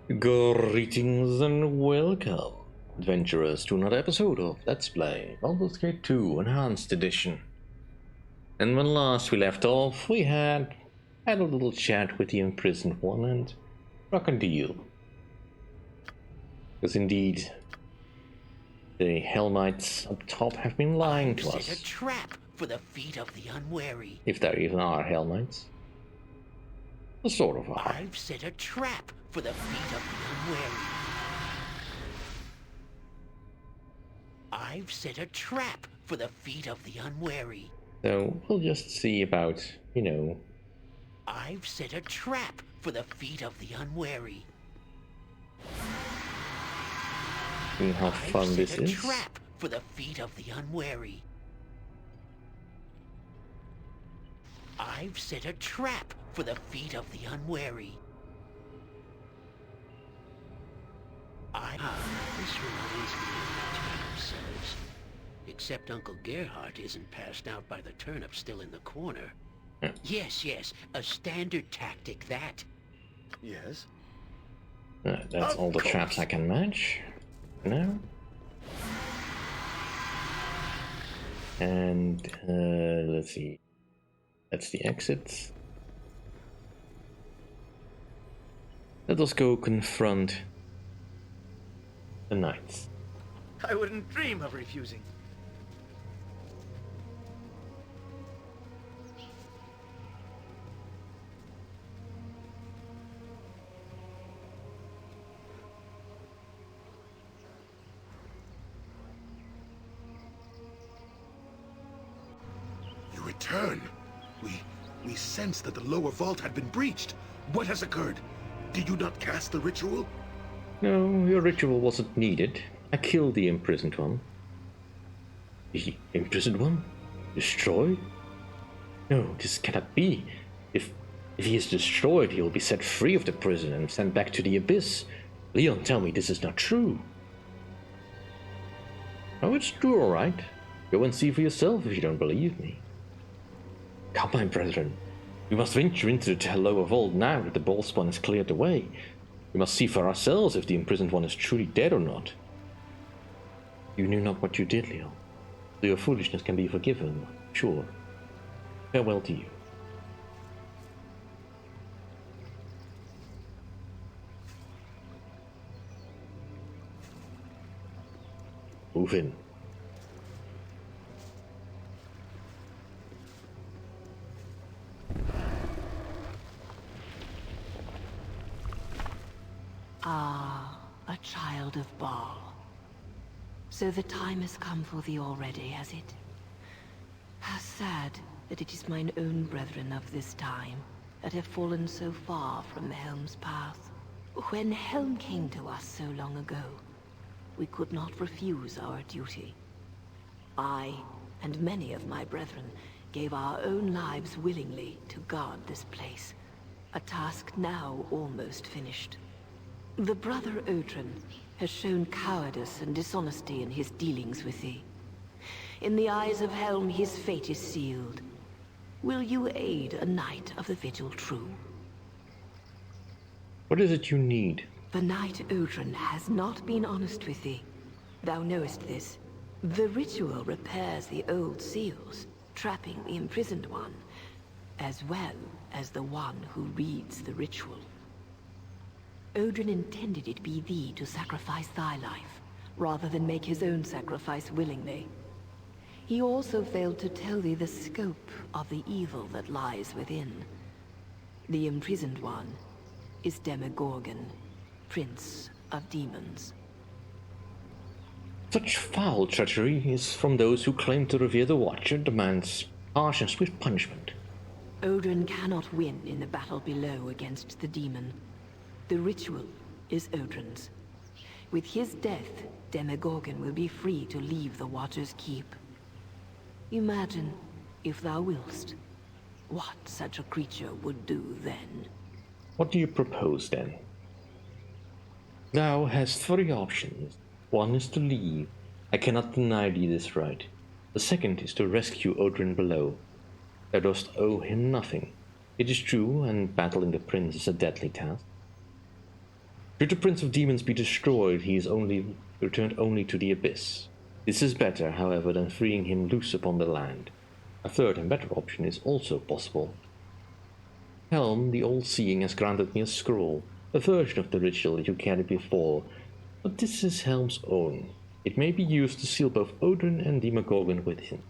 Greetings and welcome, adventurers, to another episode of Let's Play Baldur's Gate 2 Enhanced Edition. And when last we left off, we had a little chat with the imprisoned one and struck a deal. Because indeed, the Hell Knights up top have been lying to us. Set a trap for the feet of the unwary. If there even are Hell Knights. The sort of are. I've set a trap for the feet of the unwary. I've set a trap for the feet of the unwary. So we'll just see about, I've set a trap for the feet of the unwary. seeing how fun this I've set a is. trap for the feet of the unwary. I've set a trap for the feet of the unwary. This reminds me of the turnip sellers. Except Uncle Gerhardt isn't passed out by the turnip still in the corner. Yeah. Yes, a standard tactic, that. Yes? That's all the traps I can match. No? And, let's see. That's the exit. Let us go confront the knights. I wouldn't dream of refusing. You return. We sensed that the lower vault had been breached. What has occurred? Did you not cast the ritual? No, your ritual wasn't needed. I killed the imprisoned one. The imprisoned one? Destroyed? No, this cannot be. If he is destroyed, he will be set free of the prison and sent back to the abyss. Leon, tell me this is not true. Oh, it's true, all right. Go and see for yourself if you don't believe me. Come, my brethren. We must venture into the lower vault now that the ball spawn is cleared away. We must see for ourselves if the imprisoned one is truly dead or not. You knew not what you did, Leon. So your foolishness can be forgiven, sure. Farewell to you. Move in. Ah, a child of Bhaal. So the time has come for thee already, has it? How sad that it is mine own brethren of this time that have fallen so far from the Helm's path. When Helm came to us so long ago, we could not refuse our duty. I, and many of my brethren, gave our own lives willingly to guard this place, a task now almost finished. The brother Odren has shown cowardice and dishonesty in his dealings with thee. In the eyes of Helm, his fate is sealed. Will you aid a knight of the Vigil true? What is it you need? The knight Odren has not been honest with thee. Thou knowest this. The ritual repairs the old seals, trapping the imprisoned one, as well as the one who reads the ritual. Odren intended it be thee to sacrifice thy life, rather than make his own sacrifice willingly. He also failed to tell thee the scope of the evil that lies within. The imprisoned one is Demogorgon, Prince of Demons. Such foul treachery is from those who claim to revere the Watcher demands harsh and swift punishment. Odren cannot win in the battle below against the demon. The ritual is Odren's. With his death, Demogorgon will be free to leave the Watcher's keep. Imagine, if thou willst, what such a creature would do then. What do you propose, then? Thou hast three options. One is to leave. I cannot deny thee this right. The second is to rescue Odren below. Thou dost owe him nothing. It is true, and battling the prince is a deadly task. Should the Prince of Demons be destroyed, he is only returned only to the Abyss. This is better, however, than freeing him loose upon the land. A third and better option is also possible. Helm, the All-Seeing, has granted me a scroll, a version of the ritual you carried before, but this is Helm's own. It may be used to seal both Odren and Demogorgon within.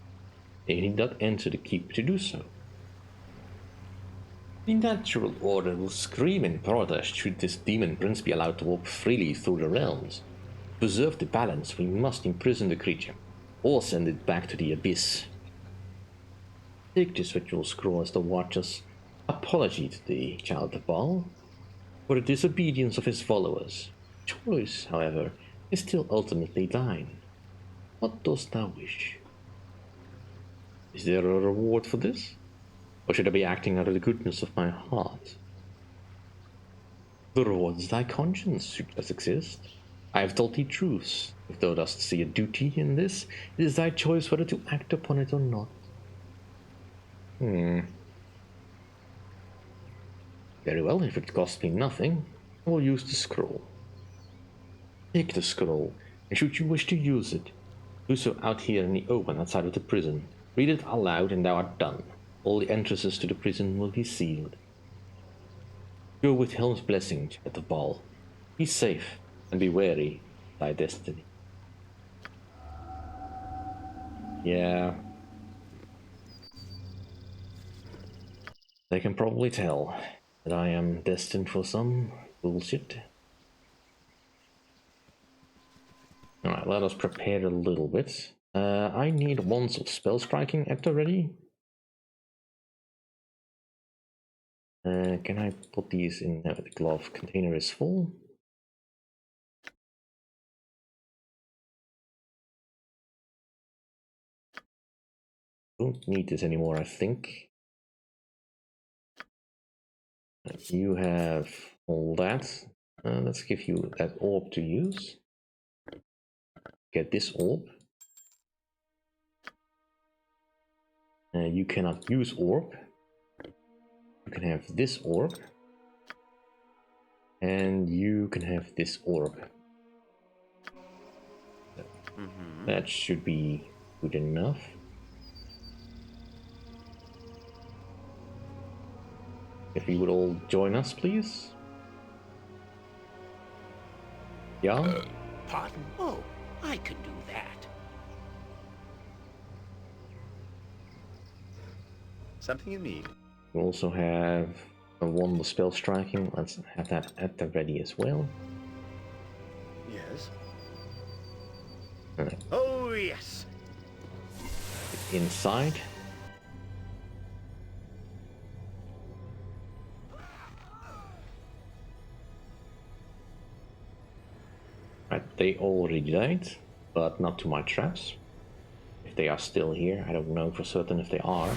They need not enter the keep to do so. The natural order will scream in protest should this demon prince be allowed to walk freely through the realms. To preserve the balance, we must imprison the creature, or send it back to the Abyss. Take this ritual scroll as the Watcher's apology to the Child of Bhaal for the disobedience of his followers. Choice, however, is still ultimately thine. What dost thou wish? Is there a reward for this? Or should I be acting out of the goodness of my heart? The reward is thy conscience, should thus exist. I have told thee truths. If thou dost see a duty in this, it is thy choice whether to act upon it or not. Very well, if it costs me nothing, I will use the scroll. Take the scroll, and should you wish to use it, do so out here in the open outside of the prison. Read it aloud and thou art done. All the entrances to the prison will be sealed. Go with Helm's blessing, Child of Bhaal. Be safe, and be wary of thy destiny. Yeah. They can probably tell that I am destined for some bullshit. Alright, let us prepare a little bit. I need wands of spell striking at the ready. Can I put these in? No, the glove container is full. Don't need this anymore, I think. You have all that. Let's give you that orb to use. Get this orb. You cannot use orb. You can have this orb. And you can have this orb. That should be good enough. If you would all join us, please. Yeah? Pardon? Oh, I can do that. Something you need. We also have a wand of spell striking. Let's have that at the ready as well. Yes. Alright. Oh, yes. Inside. Right, they already died, but not to my traps. If they are still here, I don't know for certain if they are.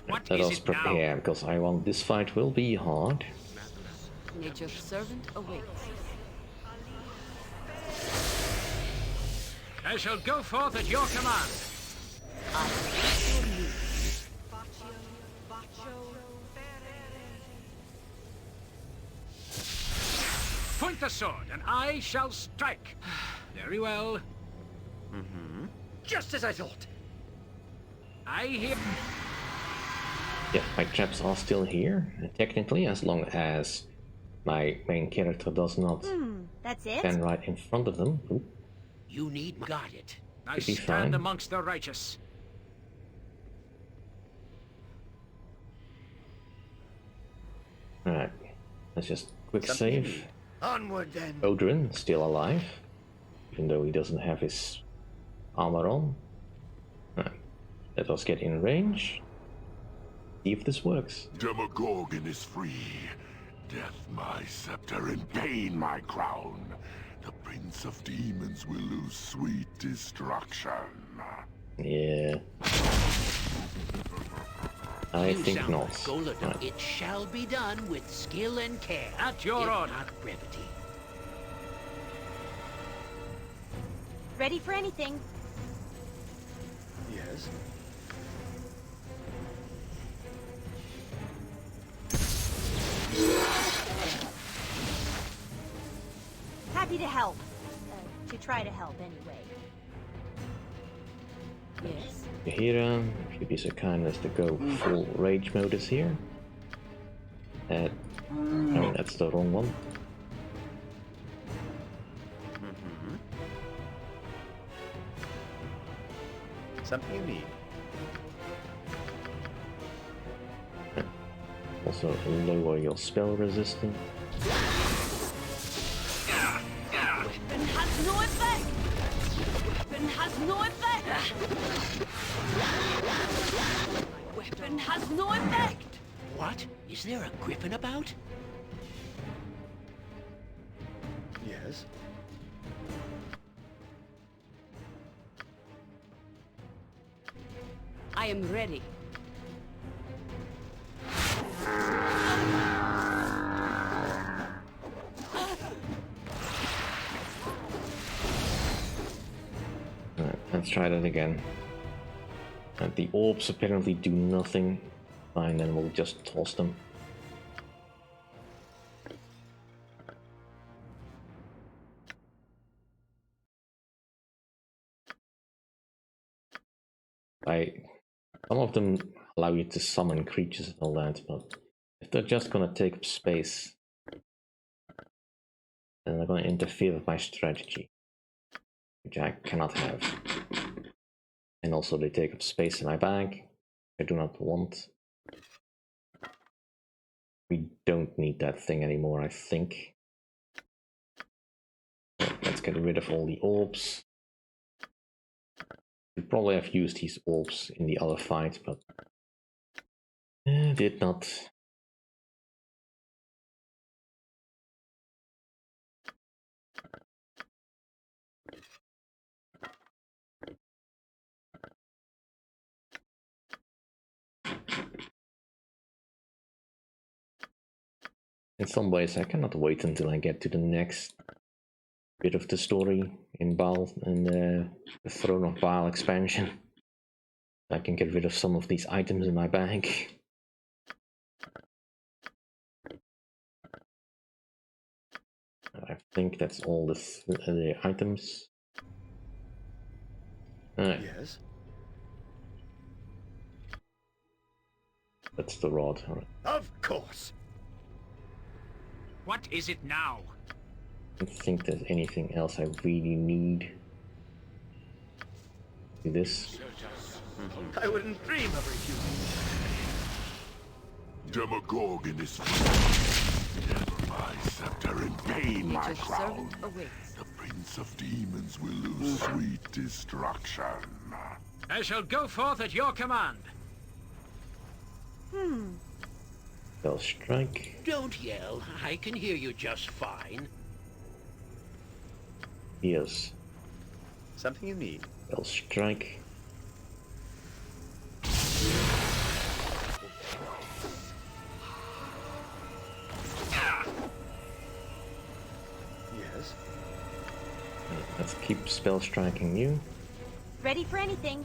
Let us prepare, because I want this fight will be hard. Nature's servant awaits. I shall go forth at your command. I await your news. Point the sword, and I shall strike. Very well. Just as I thought. I hear... Yeah, my traps are still here, technically, as long as my main character does not That's it? stand right in front of them. Oop. You need... Got it. I Should be stand fine. amongst the righteous. Alright, let's just quick Something you save. need. Onward then. Odren, still alive, even though he doesn't have his armor on. Alright, let us get in range. See if this works. Demogorgon is free. Death my scepter and pain my crown. The Prince of Demons will lose sweet destruction. Yeah. I You think sound not. like Golden. Right. It shall be done with skill and care. At your if order. not brevity. Ready for anything. Yes. Happy to help. To try to help, anyway. Yes. Hira, if you'd be so kind as to go full rage modus here. No, that's the wrong one. Something you need. Also lower your spell resistance. Weapon has no effect! Weapon has no effect! My weapon has no effect! What? Is there a griffin about? Yes. I am ready. Alright, let's try that again. And the orbs apparently do nothing. Fine, then we'll just toss them. Some of them allow you to summon creatures and all that, but if they're just gonna take up space, then they're gonna interfere with my strategy, which I cannot have. And also they take up space in my bag, I do not want. We don't need that thing anymore, I think. So let's get rid of all the orbs. We probably have used these orbs in the other fight, but did not. In some ways, I cannot wait until I get to the next bit of the story in Bhaal and the Throne of Bhaal expansion. I can get rid of some of these items in my bag. I think that's all the items. Yes. That's the rod. Right. Of course. What is it now? I don't think there's anything else I really need. Do this. I wouldn't dream of refusing. Demogorgon is free. Death my scepter and pain my crown. The Prince of Demons will lose sweet destruction. I shall go forth at your command. Spell strike. Don't yell. I can hear you just fine. Yes. Something you need. Spell strike. Yes. Let's keep spell striking you. Ready for anything.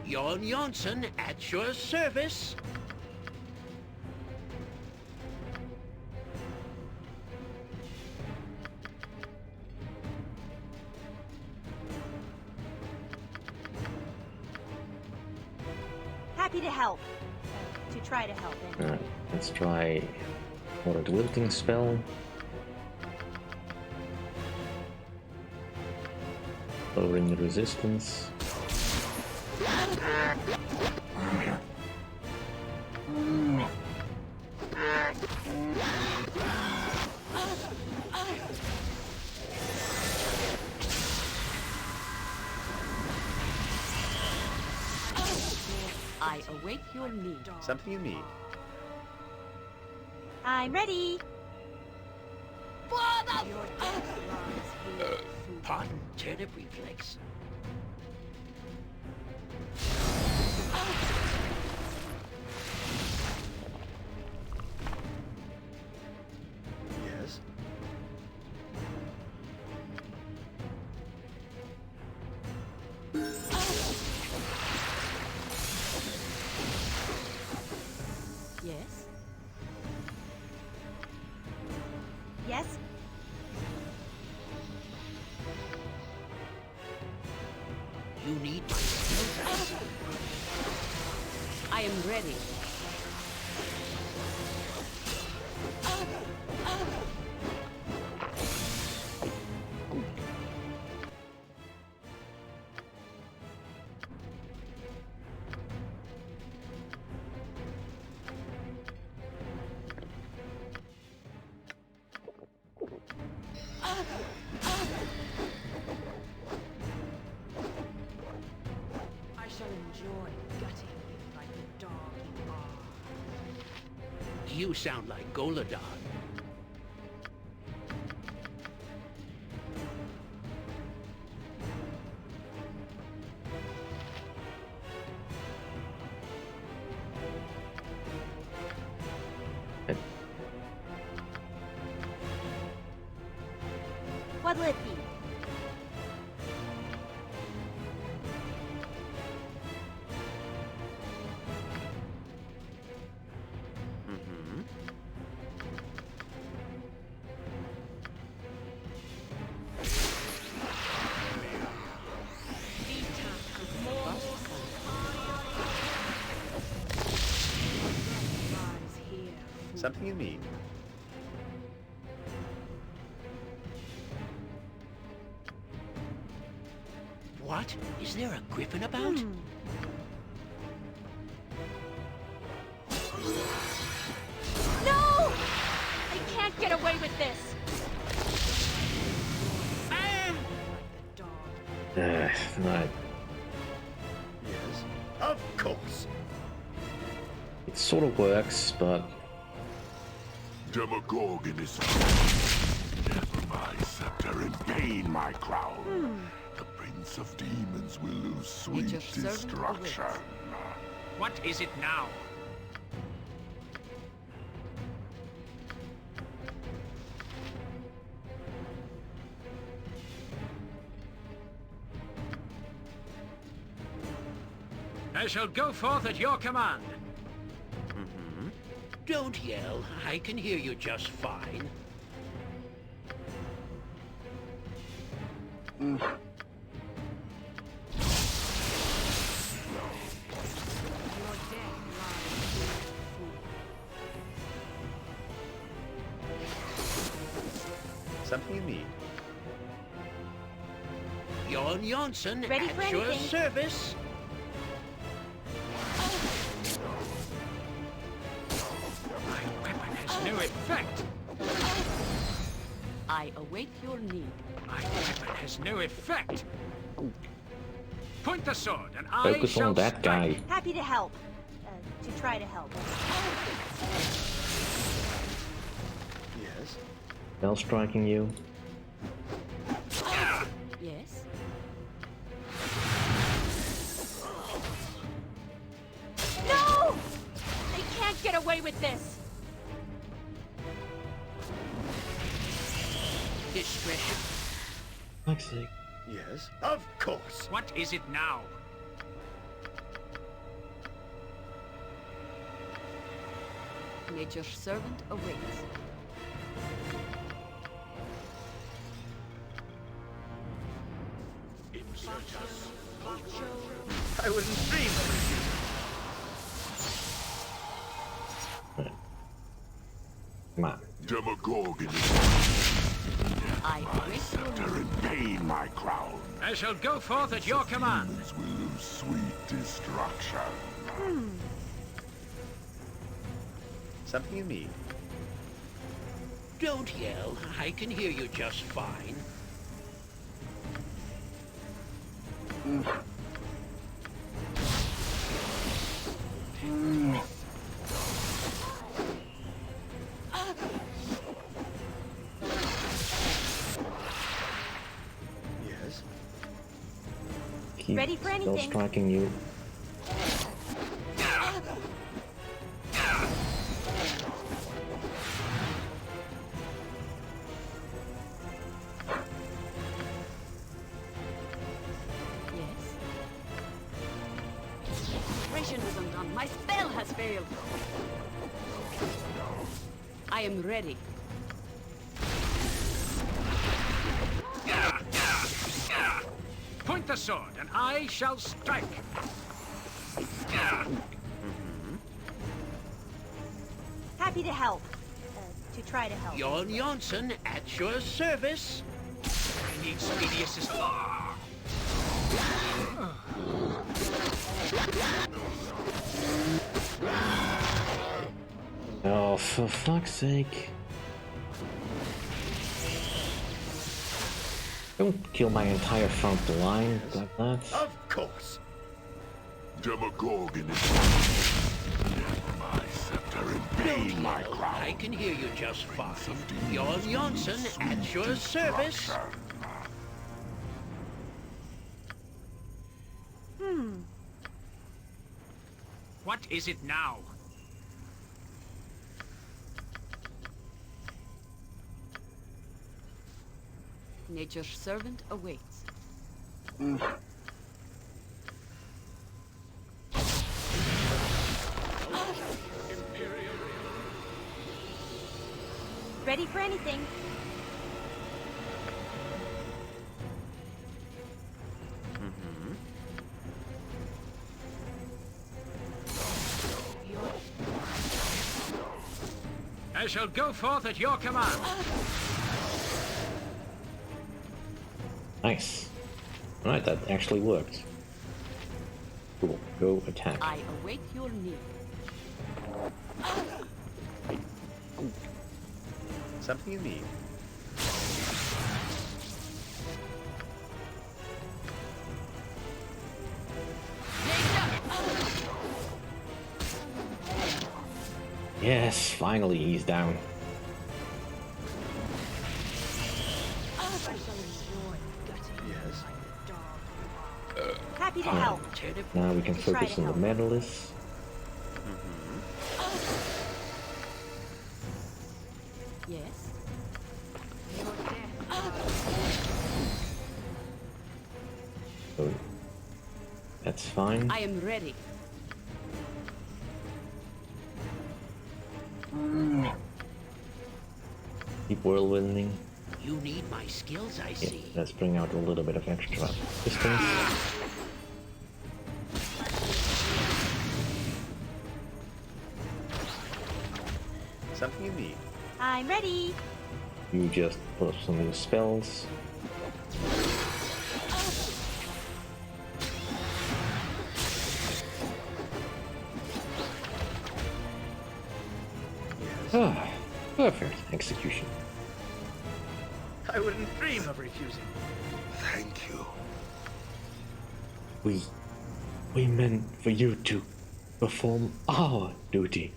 Jon Jonsson at your service. Happy to help. To try to help, anyway. Alright, let's try Horrid Wilting spell. Lowering the resistance. I await your need. Something you need. I'm ready. Pardon, turnip reflex. Yes. Yes? You need my help. I am ready. I shall enjoy gutting you like the dog you are. You sound like Goladon. What'll it be? Lies here. Something you need. What? Is there a griffin about? No! I can't get away with this! Right. Yes. Of course. It sort of works, but Demogorgon is never my scepter and pain my crown. The Prince of Demons will lose sweet Nature's servant destruction. What is it now? I shall go forth at your command. Don't yell. I can hear you just fine. Your death lies Something you need. Jon Jonsson Ready for at your anything. service. My weapon has no effect. I await your need. My weapon has no effect. Point the sword, and I focus shall on that guy. strike. Happy to help. To try to help. Yes. spell striking you. Yes? No! They can't get away with this! Discretion. Fuck's sake. Yes. Of course. What is it now? Nature's servant awaits. I wouldn't dream of Come on. Demogorgon is I my await your scepter need. and pain my crown. I shall go forth at your command. Demons will lose sweet destruction. Something you need. Don't yell. I can hear you just fine. Yes. Keep Ready for spell anything. striking you. Yes? Concentration is undone. My spell has failed. I am ready. the sword, and I shall strike. Happy to help. To try to help. Jon Jonsson at your service. I need speedy assistance. Oh, for fuck's sake. Don't kill my entire front line like that. Of course. Demogorgon is death my scepter and bane my crown. I can hear you just fine. Of demons Jon Jonsson sweet at your service. destruction. What is it now? Nature's servant awaits. Ready for anything. I shall go forth at your command. Nice. Alright, that actually worked. Cool. Go attack. I await your need. Something you need. Yes, finally he's down. I shall enjoy gutting Yes. like a dog. Happy to help. Now we can To try focus to on the help. medalists. Yes? So that's fine. I am ready. Keep whirlwinding. You need my skills, I Yeah, see. let's bring out a little bit of extra distance. Something you need. I'm ready. You just put up some new spells. Ah, perfect execution. I wouldn't dream of refusing. Thank you. We meant for you to perform our duty,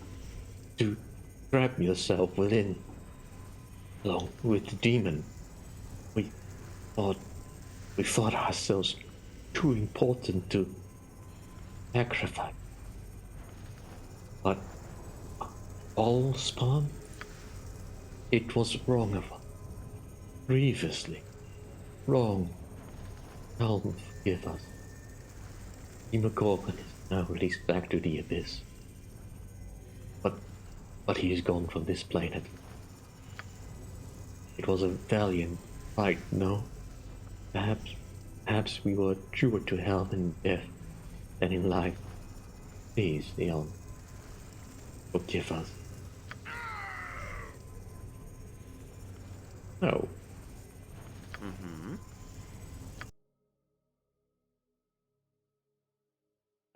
to trap yourself within, along with the demon. We thought ourselves too important to sacrifice. But all spawn, it was wrong of us. Grievously wrong. Helm, forgive us. Demogorgon is now released back to the abyss. But he is gone from this planet. It was a valiant fight, no? Perhaps we were truer to hell in death than in life. Please, Leon, forgive us. No.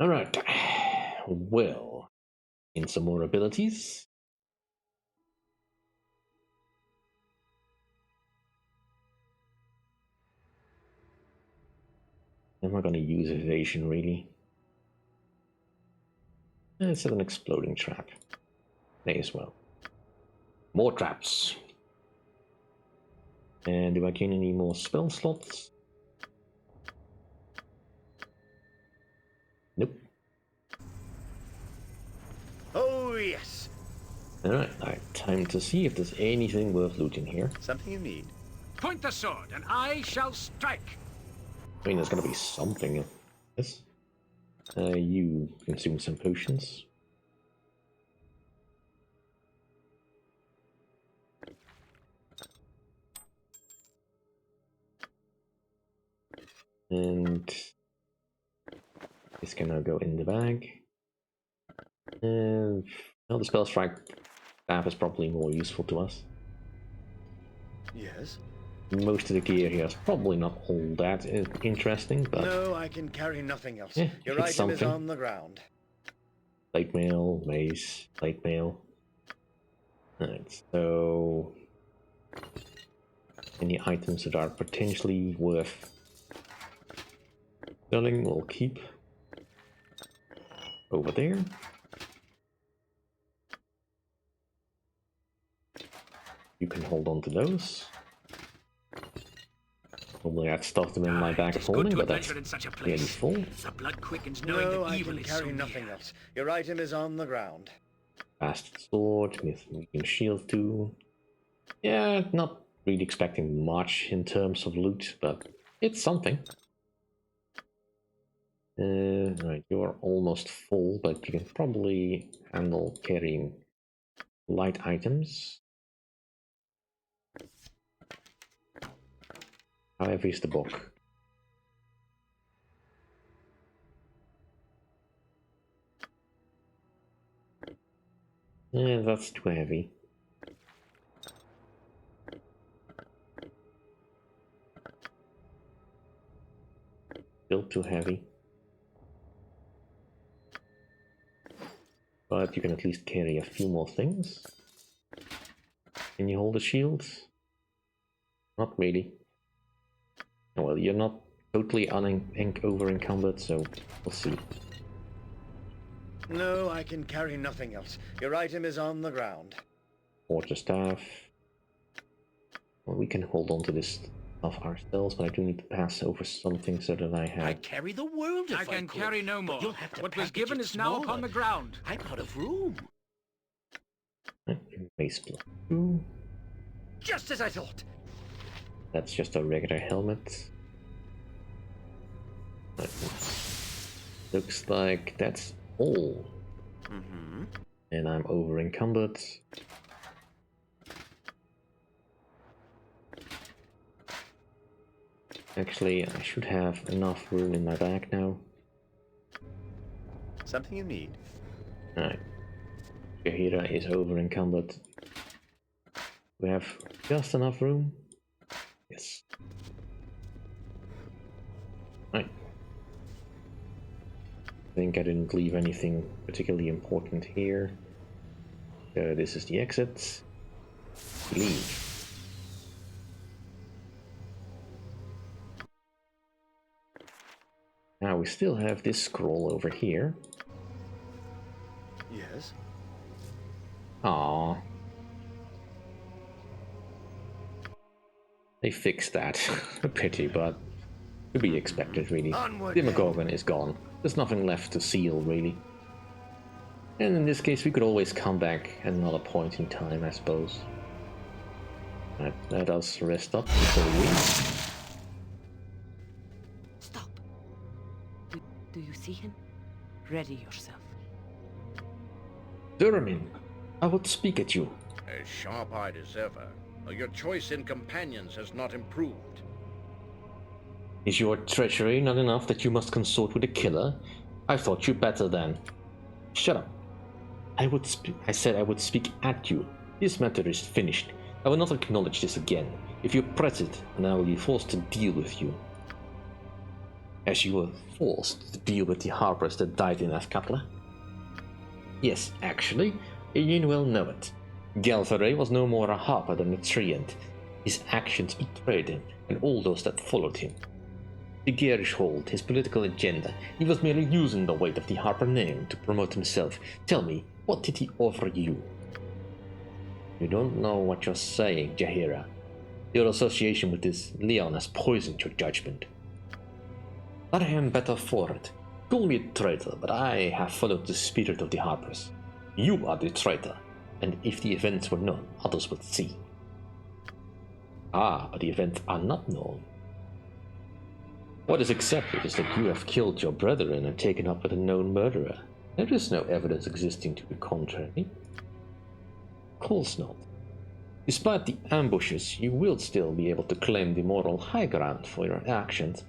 Alright. Well, in some more abilities. I'm not gonna use evasion really. Let's have an exploding trap. May as well. More traps. And do I gain any more spell slots? Nope. Oh, yes. Alright, time to see if there's anything worth looting here. Something you need. Point the sword, and I shall strike. I mean, there's gonna be something. Yes. You consume some potions. And this can now go in the bag. And well, the spell strike staff is probably more useful to us. Yes? Most of the gear here is probably not all that interesting, but No, I can carry nothing else. yeah, Your it's item is something. on the ground. Plate mail, mace, plate mail. Alright, so any items that are potentially worth selling we'll keep over there. You can hold on to those. Normally I'd stuff them in my bag of holding, but that's in such a nearly place. full. The blood quickens knowing No, that I evil can is carry so nothing near. else. Your item is on the ground. Fast sword with medium shield too. Yeah, not really expecting much in terms of loot, but it's something. Right, you're almost full, but you can probably handle carrying light items. How heavy is the book? Yeah, that's too heavy. Still too heavy. But you can at least carry a few more things. Can you hold a shield? Not really. Oh, well, you're not totally over encumbered, so we'll see. No, I can carry nothing else. Your item is on the ground. Quarterstaff. Well, we can hold on to this stuff ourselves, but I do need to pass over something so that I have. I'd carry the world if I can could, carry no but more. you'll have to What was package given it is now upon smaller. the ground. I'm out of room. Mace plus 2. Just as I thought. That's just a regular helmet. Looks like that's all. And I'm over encumbered. Actually, I should have enough room in my bag now. Something you need. Alright. Shahira is over encumbered. We have just enough room. Yes. Right. I think I didn't leave anything particularly important here. This is the exit. Leave. Now we still have this scroll over here. Yes? Aww. They fixed that. A pity, but to be expected, really. Onward, Demogorgon is gone. There's nothing left to seal, really. And in this case, we could always come back at another point in time, I suppose. Right, let us rest up before we leave. Stop. Do you see him? Ready yourself. Durmin, I would speak at you. As sharp-eyed as ever. Your choice in companions has not improved. Is your treachery not enough that you must consort with a killer? I thought you better then. Shut up. I said I would speak at you. This matter is finished. I will not acknowledge this again. If you press it, then I will be forced to deal with you. As you were forced to deal with the harpers that died in Azkatla? Yes, actually, you well know it. Galtharay was no more a harper than a treant. His actions betrayed him, and all those that followed him. The garish hold, his political agenda, he was merely using the weight of the harper name to promote himself. Tell me, what did he offer you? You don't know what you're saying, Jaheira. Your association with this Leon has poisoned your judgment. But I am better for it. Call me a traitor, but I have followed the spirit of the harpers. You are the traitor, and if the events were known, others would see. Ah, but the events are not known. What is accepted is that you have killed your brethren and taken up with a known murderer. There is no evidence existing to the contrary. Of course not. Despite the ambushes, you will still be able to claim the moral high ground for your actions.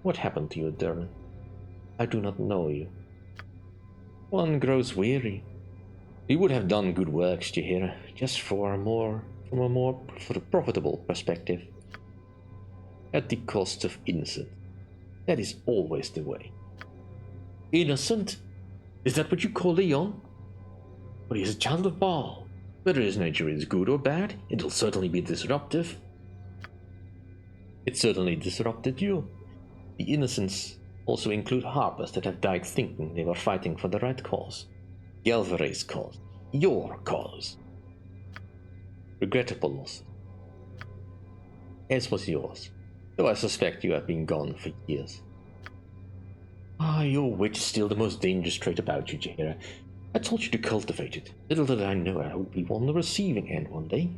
What happened to you, Odren? I do not know you. One grows weary. You would have done good work, Jaheira, just from a more profitable perspective. At the cost of innocence. That is always the way. Innocent? Is that what you call Leon? But he is a child of Bhaal. Whether his nature is good or bad, it will certainly be disruptive. It certainly disrupted you. The innocents also include harpers that have died thinking they were fighting for the right cause. Galvare's cause. Your cause. Regrettable loss. As was yours, though I suspect you have been gone for years. Your wit is still the most dangerous trait about you, Jaheira. I told you to cultivate it. Little did I know I would be on the receiving end one day.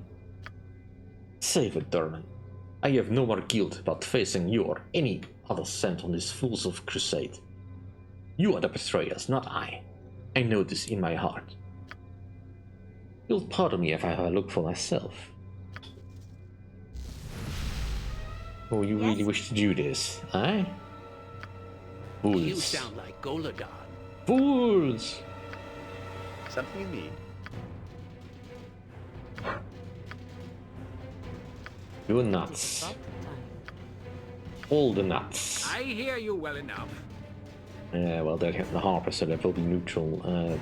Save it, Odren. I have no more guilt about facing you or any other sent on this fool's of crusade. You are the betrayers, not I. I know this in my heart. You'll pardon me if I have a look for myself. Oh, you really wish to do this, eh? Fools. You sound like Goladon. Fools! Something you need? You're nuts. All the nuts. I hear you well enough. Well, they have the harper, so that will be neutral.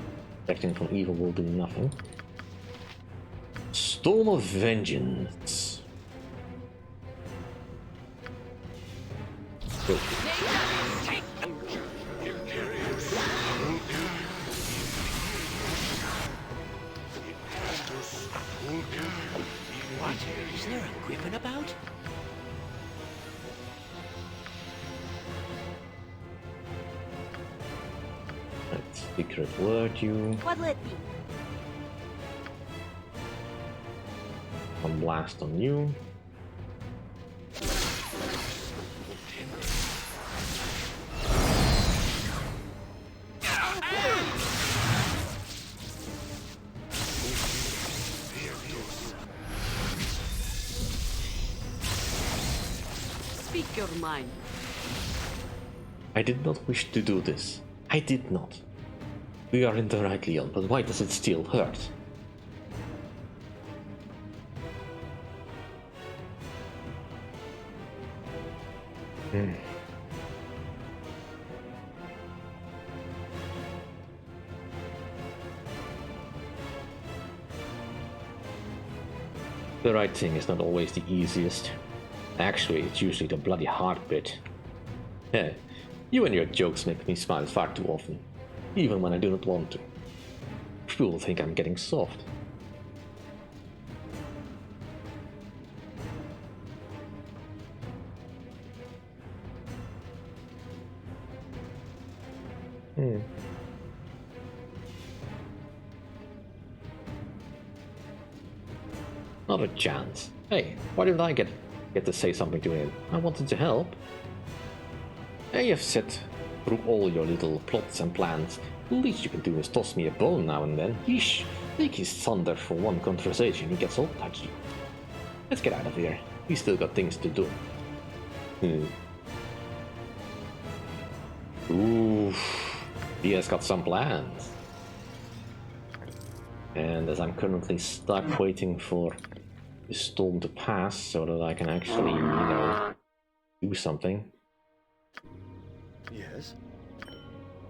Protecting from evil will do nothing. Storm of Vengeance. Go. What? Is there a griffin about? Let's secret word you. What'll it be? One blast on you. Speak your mind. I did not wish to do this. I did not. We are in the right, Leon, but why does it still hurt? The right thing is not always the easiest. Actually, it's usually the bloody hard bit. Hey, you and your jokes make me smile far too often, even when I do not want to. People think I'm getting soft. Not a chance. Hey, why didn't I get to say something to him? I wanted to help. You have set through all your little plots and plans. The least you can do is toss me a bone now and then. Yeesh, take his thunder for one conversation, he gets all touchy. Let's get out of here. We still got things to do. Oof, he has got some plans. And as I'm currently stuck waiting for the storm to pass so that I can actually, do something. Yes?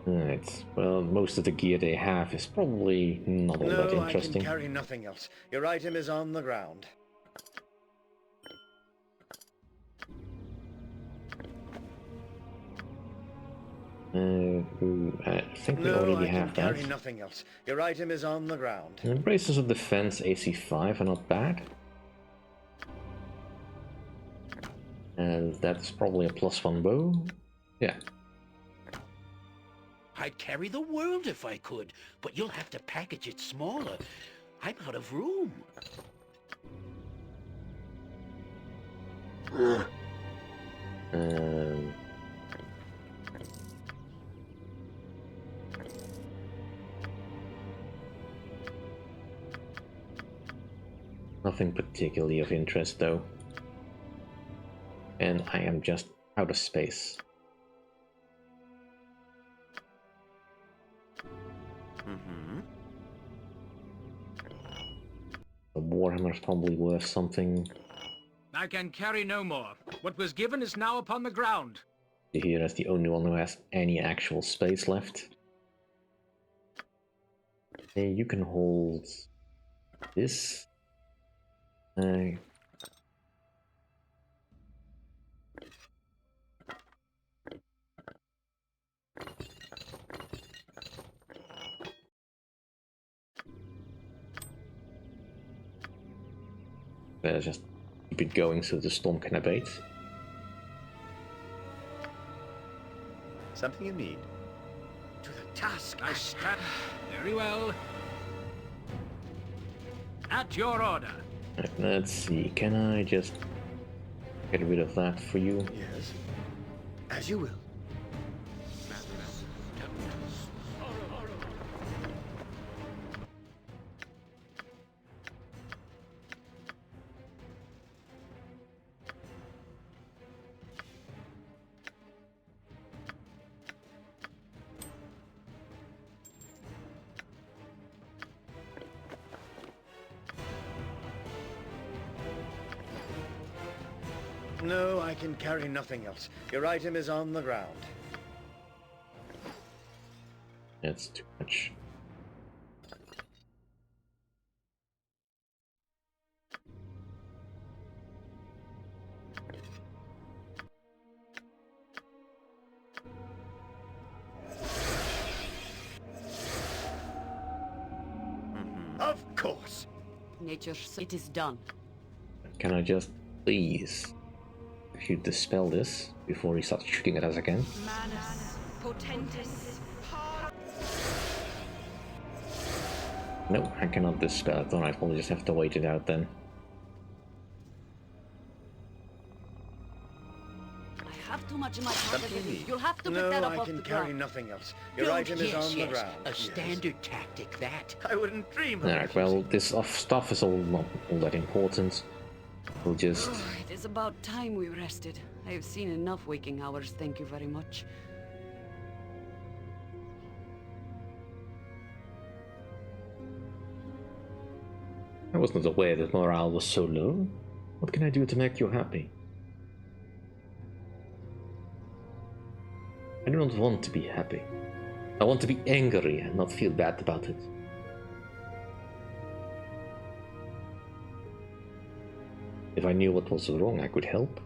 Right, well, most of the gear they have is probably not all that interesting. I can carry nothing else. Your item is on the ground. I think we already have that. Carry nothing else. Your item is on the ground. Braces of Defense AC 5 are not bad. And that's probably a +1 bow. Yeah. I'd carry the world if I could, but you'll have to package it smaller. I'm out of room. Nothing particularly of interest though. And I am just out of space. The Warhammer's probably worth something. I can carry no more. What was given is now upon the ground. Here is the only one who has any actual space left. Hey, you can hold this. Better just keep it going so the storm can abate. Something you need? To the task I stand. Very well. At your order. Right, let's see, can I just get rid of that for you? Yes. As you will. No, I can carry nothing else. Your item is on the ground. That's too much. Of course. Nature, it is done. Can I just please, if you dispel this before he starts shooting at us again? Manus, potentis. No, I cannot dispel it. Alright, we'll just have to wait it out then. I have too much in my pocket. Something you need? You'll have to pick No, that up I off can the carry ground. nothing else. Your Don't- item is yes, on the yes, ground. A Yes. standard tactic, that. I wouldn't dream of Alright, well, this stuff is all not all that important. We'll just... It is about time we rested. I have seen enough waking hours, thank you very much. I was not aware that morale was so low. What can I do to make you happy? I do not want to be happy. I want to be angry and not feel bad about it. If I knew what was wrong, I could help.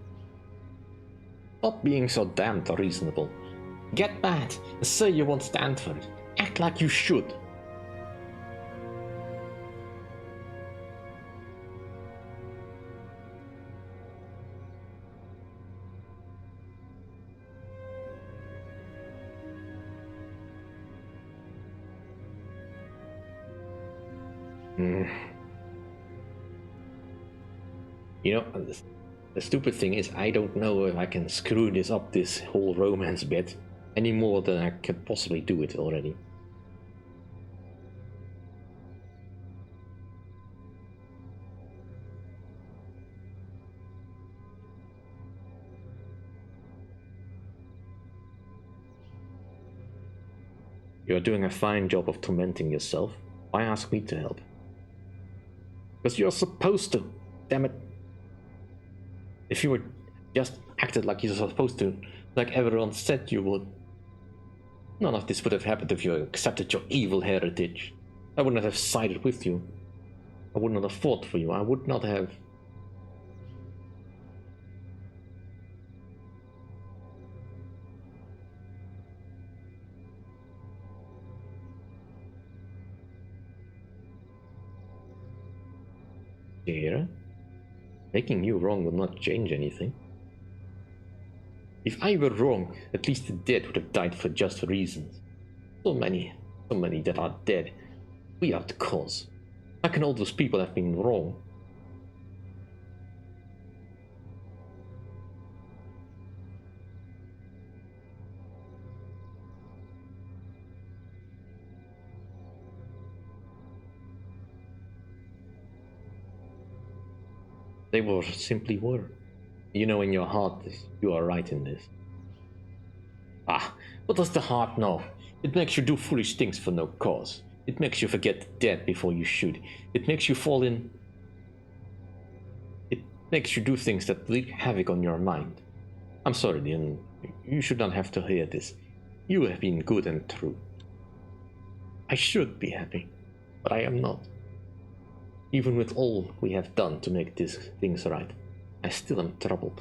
Stop being so damned reasonable. Get mad and say you won't stand for it. Act like you should. You know, the stupid thing is I don't know if I can screw this up, this whole romance bit, any more than I can possibly do it already. You are doing a fine job of tormenting yourself. Why ask me to help? Because you're supposed to, damn it. If you were just acted like you're supposed to, like everyone said you would, none of this would have happened if you accepted your evil heritage. I would not have sided with you. I would not have fought for you. I would not have... Here? Making you wrong will not change anything. If I were wrong, at least the dead would have died for just reasons. So many that are dead. We are the cause. How can all those people have been wrong? They were simply were. You know in your heart you are right in this. Ah, what does the heart know? It makes you do foolish things for no cause. It makes you forget death before you shoot. It makes you fall in. It makes you do things that wreak havoc on your mind. I'm sorry, Dean. You should not have to hear this. You have been good and true. I should be happy, but I am not. Even with all we have done to make these things right, I still am troubled.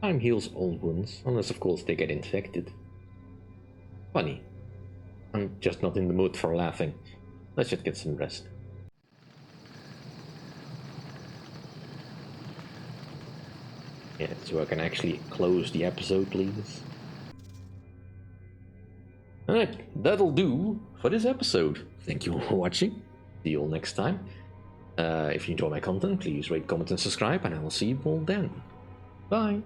Time heals all wounds, unless of course they get infected. Funny. I'm just not in the mood for laughing. Let's just get some rest. Yeah, so I can actually close the episode, please. Alright, that'll do for this episode. Thank you for watching. See you all next time. If you enjoy my content, please rate, comment, and subscribe, and I will see you all then. Bye!